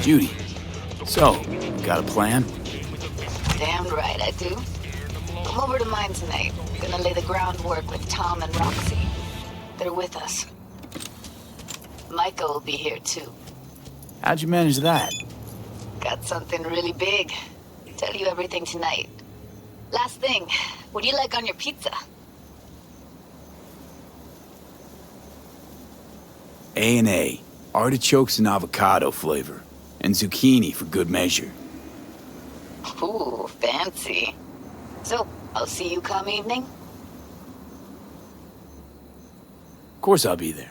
Judy, so, got a plan? Damn right I do. I'm over to mine tonight. Gonna lay the groundwork with Tom and Roxy. They're with us. Micah will be here too. How'd you manage that? Got something really big. Tell you everything tonight. Last thing, what do you like on your pizza? A&A, artichokes and avocado flavor, and zucchini for good measure. Ooh, fancy. So, I'll see you come evening? Of course I'll be there.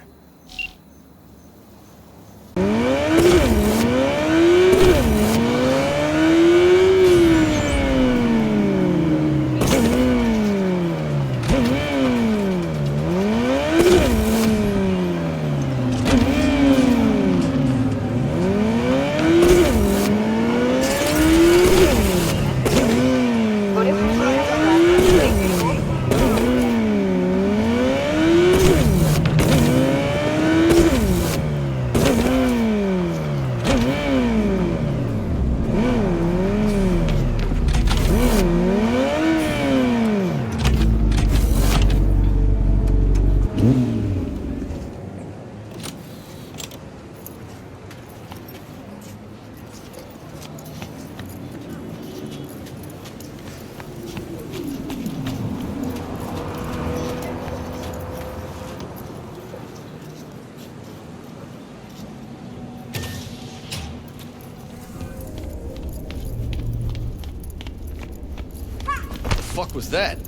The fuck was that?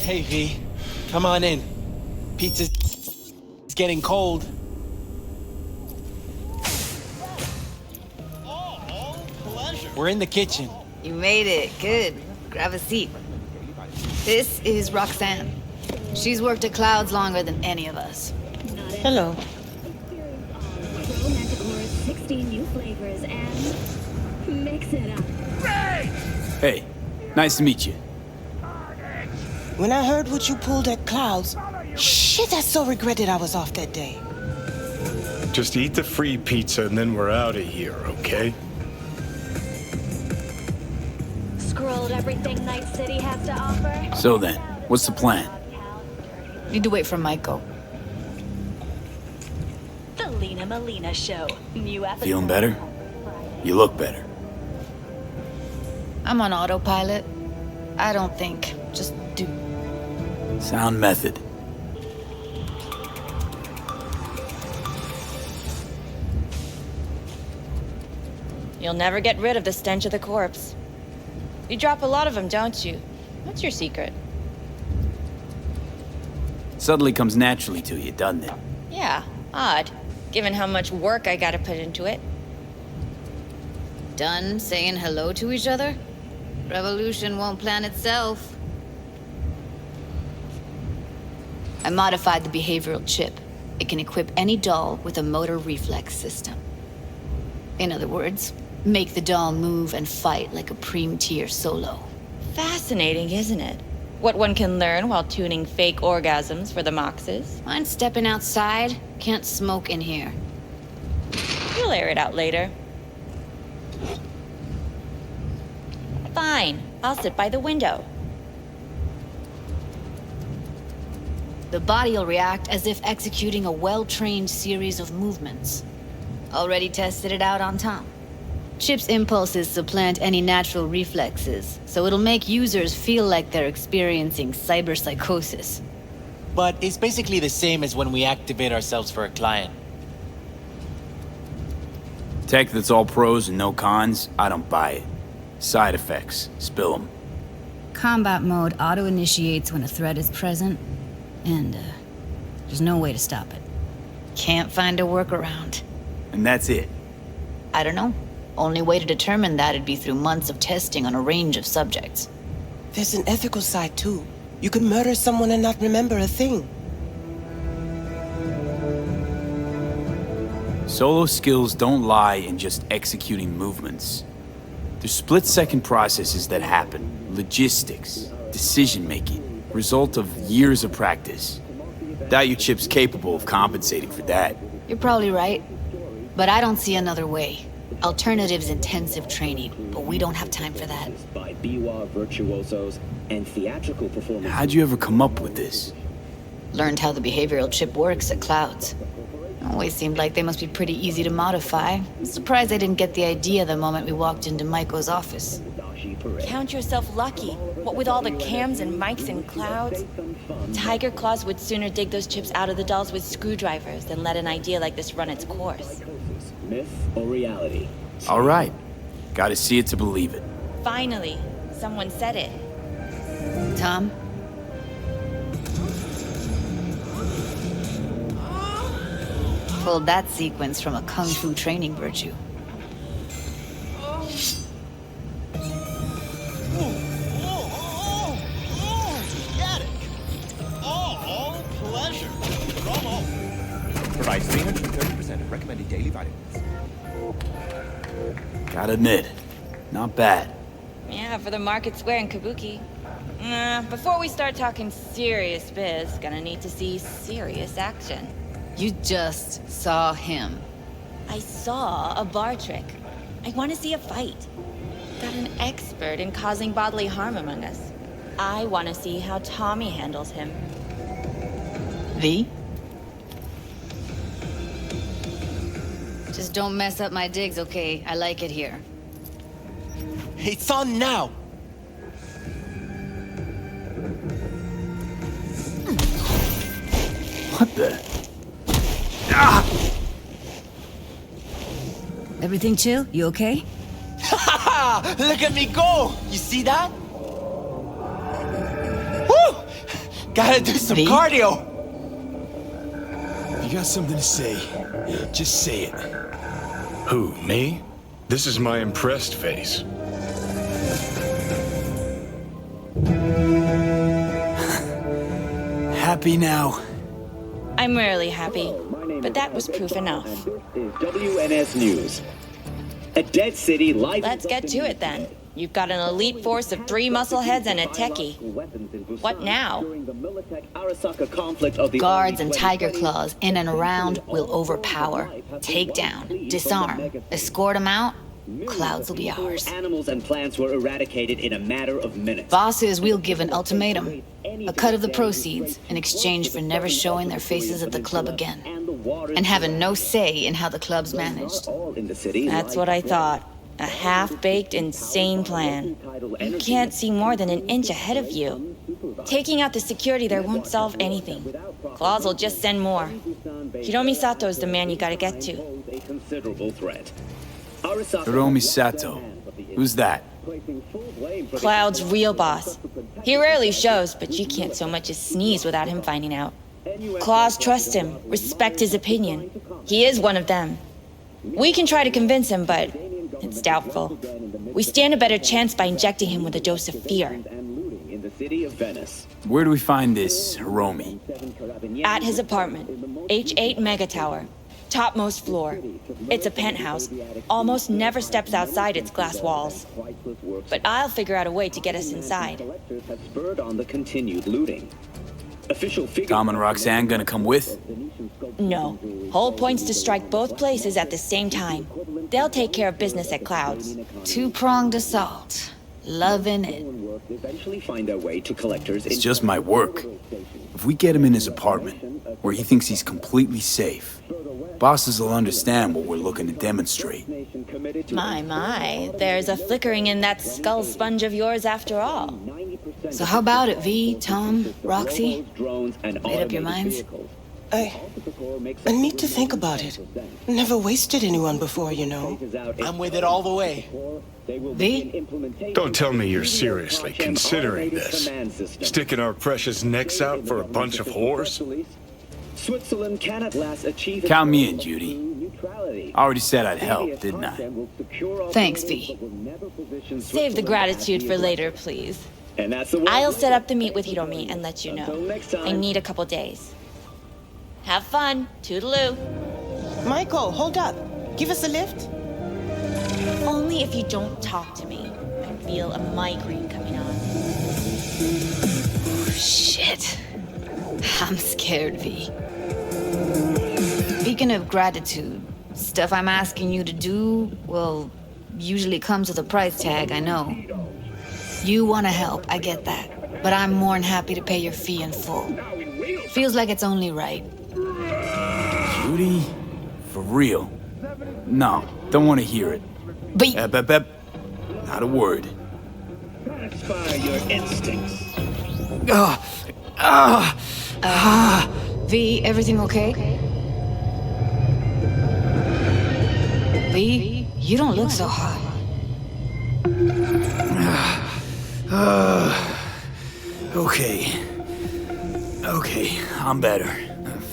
Hey V, come on in. Pizza's getting cold. Oh, pleasure. We're in the kitchen. You made it. Good. Grab a seat. This is Roxanne. She's worked at Clouds longer than any of us. Hello. Megacorps, 16 new flavors and mix it up. Hey, nice to meet you. When I heard what you pulled at Clouds, shit, I so regretted I was off that day. Just eat the free pizza and then we're out of here, okay? Scrolled everything Night City has to offer. So then, what's the plan? Need to wait for Michael. The Lena Melina Show. New episode. Feeling better? You look better. I'm on autopilot. I don't think. Just do. Sound method. You'll never get rid of the stench of the corpse. You drop a lot of them, don't you? What's your secret? Suddenly comes naturally to you, doesn't it? Yeah, odd, given how much work I gotta put into it. Done saying hello to each other? Revolution won't plan itself. I modified the behavioral chip. It can equip any doll with a motor reflex system. In other words, make the doll move and fight like a Prime-tier solo. Fascinating, isn't it? What one can learn while tuning fake orgasms for the Moxes. Mind stepping outside? Can't smoke in here. You'll air it out later. Fine, I'll sit by the window. The body'll react as if executing a well-trained series of movements. Already tested it out on Tom. Chip's impulses supplant any natural reflexes, so it'll make users feel like they're experiencing cyberpsychosis. But it's basically the same as when we activate ourselves for a client. Tech that's all pros and no cons, I don't buy it. Side effects, spill them. Combat mode auto-initiates when a threat is present, and there's no way to stop it. Can't find a workaround. And that's it. I don't know. Only way to determine that'd be through months of testing on a range of subjects. There's an ethical side too. You could murder someone and not remember a thing. Solo skills don't lie in just executing movements. There's split-second processes that happen, logistics, decision-making, result of years of practice. Doubt your chip's capable of compensating for that. You're probably right. But I don't see another way. Alternative's intensive training, but we don't have time for that. By biwa virtuosos and theatrical performances. How'd you ever come up with this? Learned how the behavioral chip works at Clouds. Always seemed like they must be pretty easy to modify. I'm surprised I didn't get the idea the moment we walked into Maiko's office. Count yourself lucky. What with all the cams and mics and Clouds? Tiger Claws would sooner dig those chips out of the dolls with screwdrivers than let an idea like this run its course. Myth or reality? All right. Gotta see it to believe it. Finally, someone said it. Tom? Pulled that sequence from a kung fu training virtue. Pleasure. Bravo. Provides 330% of recommended daily vitamins. Gotta admit, not bad. Yeah, for the market square in Kabuki. Before we start talking serious biz, gonna need to see serious action. You just saw him. I saw a bar trick. I want to see a fight. Got an expert in causing bodily harm among us. I want to see how Tommy handles him. V? Just don't mess up my digs, okay? I like it here. It's on now. What the? Ah! Everything chill? You okay? Look at me go! You see that? Woo! Gotta do some V? cardio. You got something to say? Just say it. Who, me? This is my impressed face. Happy now? I'm rarely happy, but that was proof enough. This is WNS News. A dead city life. Let's get to it then. You've got an elite force of 3 muscleheads and a techie. What now? Guards and Tiger Claws in and around will overpower, take down, disarm, escort them out. Clouds will be ours. Animals and plants were eradicated in a matter of minutes. Bosses will give an ultimatum. A cut of the proceeds in exchange for never showing their faces at the club again. And having no say in how the club's managed. That's what I thought. A half-baked, insane plan. You can't see more than an inch ahead of you. Taking out the security there won't solve anything. Claws will just send more. Hiromi Sato's the man you gotta get to. A considerable threat. Hiromi Sato. Who's that? Cloud's real boss. He rarely shows, but you can't so much as sneeze without him finding out. Claws trust him, respect his opinion. He is one of them. We can try to convince him, but it's doubtful. We stand a better chance by injecting him with a dose of fear. Where do we find this Hiromi? At his apartment, H8 Mega Tower. Topmost floor. It's a penthouse. Almost never steps outside its glass walls. But I'll figure out a way to get us inside. Tom and Roxanne gonna come with? No. Whole point's to strike both places at the same time. They'll take care of business at Clouds. Two-pronged assault. Loving it. It's just my work. If we get him in his apartment, where he thinks he's completely safe, bosses will understand what we're looking to demonstrate. My, there's a flickering in that skull sponge of yours after all. So how about it, V, Tom, Roxy? Made up your minds? I need to think about it. Never wasted anyone before, you know. I'm with it all the way. V? Don't tell me you're seriously considering this. Sticking our precious necks out for a bunch of whores? Switzerland can at last achieve. Count me in, Judy. I already said I'd help, didn't I? Thanks, V. Save the gratitude for later, please. I'll set up the meet with Hiromi and let you know. I need a couple days. Have fun. Toodaloo. Michael, hold up. Give us a lift. Only if you don't talk to me. I feel a migraine coming on. Shit. I'm scared, V. Speaking of gratitude, stuff I'm asking you to do, well, usually comes with a price tag, I know. You want to help, I get that. But I'm more than happy to pay your fee in full. Feels like it's only right. Judy? For real? No, don't want to hear it. But... Not a word. Satisfy your instincts. V, everything okay? V, you don't look so hot. Okay, I'm better.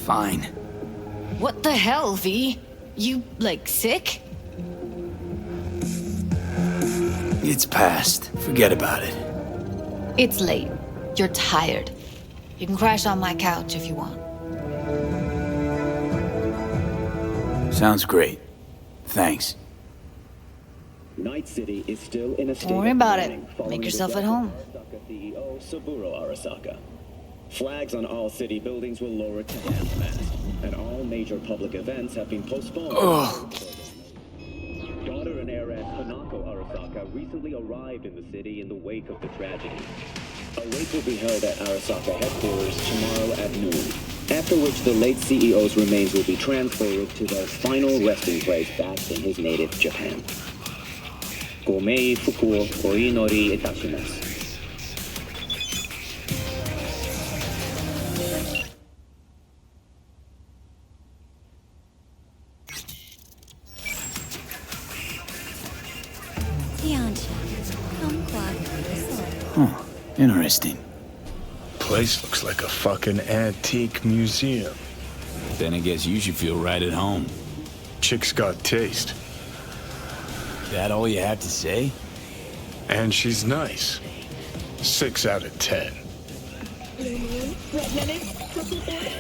Fine. What the hell, V? You, like, sick? It's past. Forget about it. It's late. You're tired. You can crash on my couch if you want. Sounds great. Thanks. Night City is still in a state Don't worry of about mourning it. following Make the yourself death at home. of Arasaka CEO Saburo Arasaka. Flags on all city buildings were lowered to half-mast, and all major public events have been postponed. Daughter and heiress Hanako Arasaka recently arrived in the city in the wake of the tragedy. A wake will be held at Arasaka headquarters tomorrow at noon, after which the late CEO's remains will be transferred to their final resting place back in his native Japan. Gomei fuku o inori itashimasu. Huh. Interesting. Place looks like a fucking antique museum. Then I guess you should feel right at home. Chick's got taste. That all you have to say? And she's nice. 6 out of 10. Blue moon, red lemon, purple border.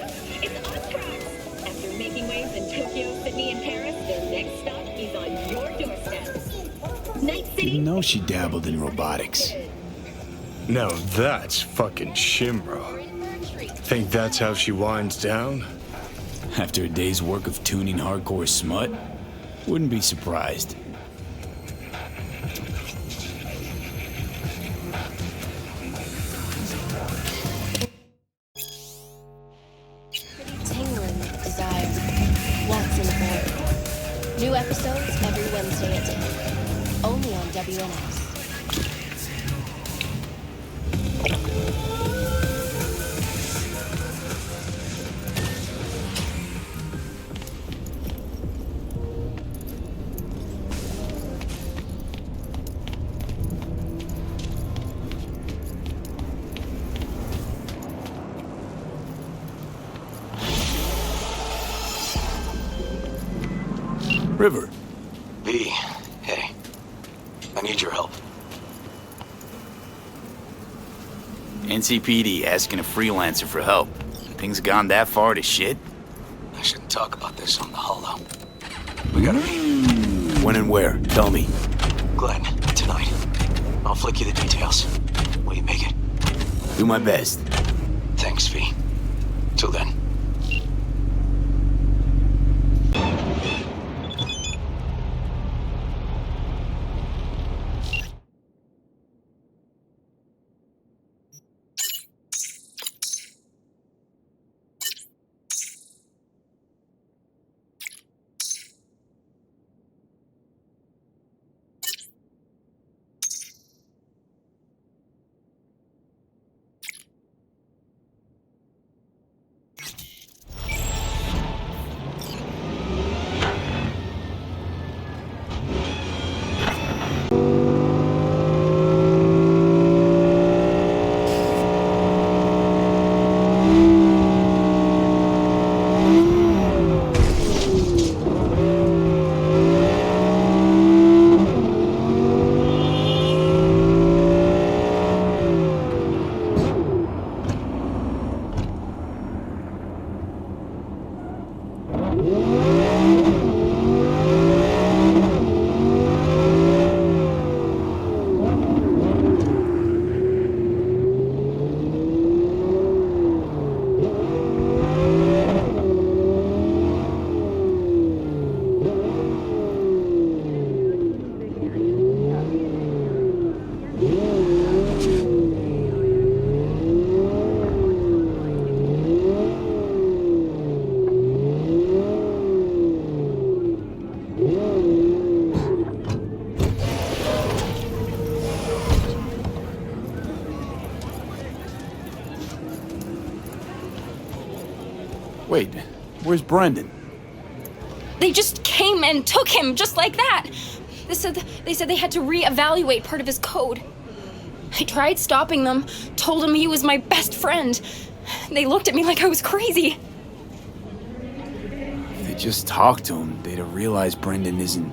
It's on track. After making waves in Tokyo, Sydney, and Paris, their next stop is on your doorstep. Night City. Didn't know she dabbled in robotics. Now that's fucking Shimra. Think that's how she winds down? After a day's work of tuning hardcore smut? Wouldn't be surprised. Tingling with desire. Walks in the void. New episodes every Wednesday at 10. Only on WNS. River. V, hey. I need your help. NCPD asking a freelancer for help. Things gone that far to shit? I shouldn't talk about this on the holo. We gotta When and where? Tell me. Glenn, tonight. I'll flick you the details. Will you make it? Do my best. Thanks, V. Till then. Wait, where's Brendan? They just came and took him, just like that. They said they had to reevaluate part of his code. I tried stopping them, told him he was my best friend. They looked at me like I was crazy. If they just talked to him, they'd have realized Brendan isn't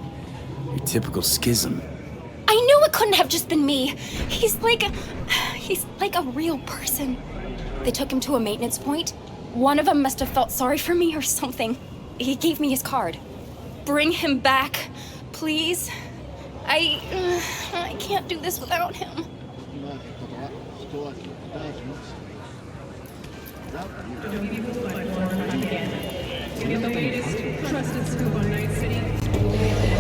your typical schism. I knew it couldn't have just been me. He's like a real person. They took him to a maintenance point. One of them must have felt sorry for me or something. He gave me his card. Bring him back, please. I can't do this without him. To get the latest trusted scoop on Night City.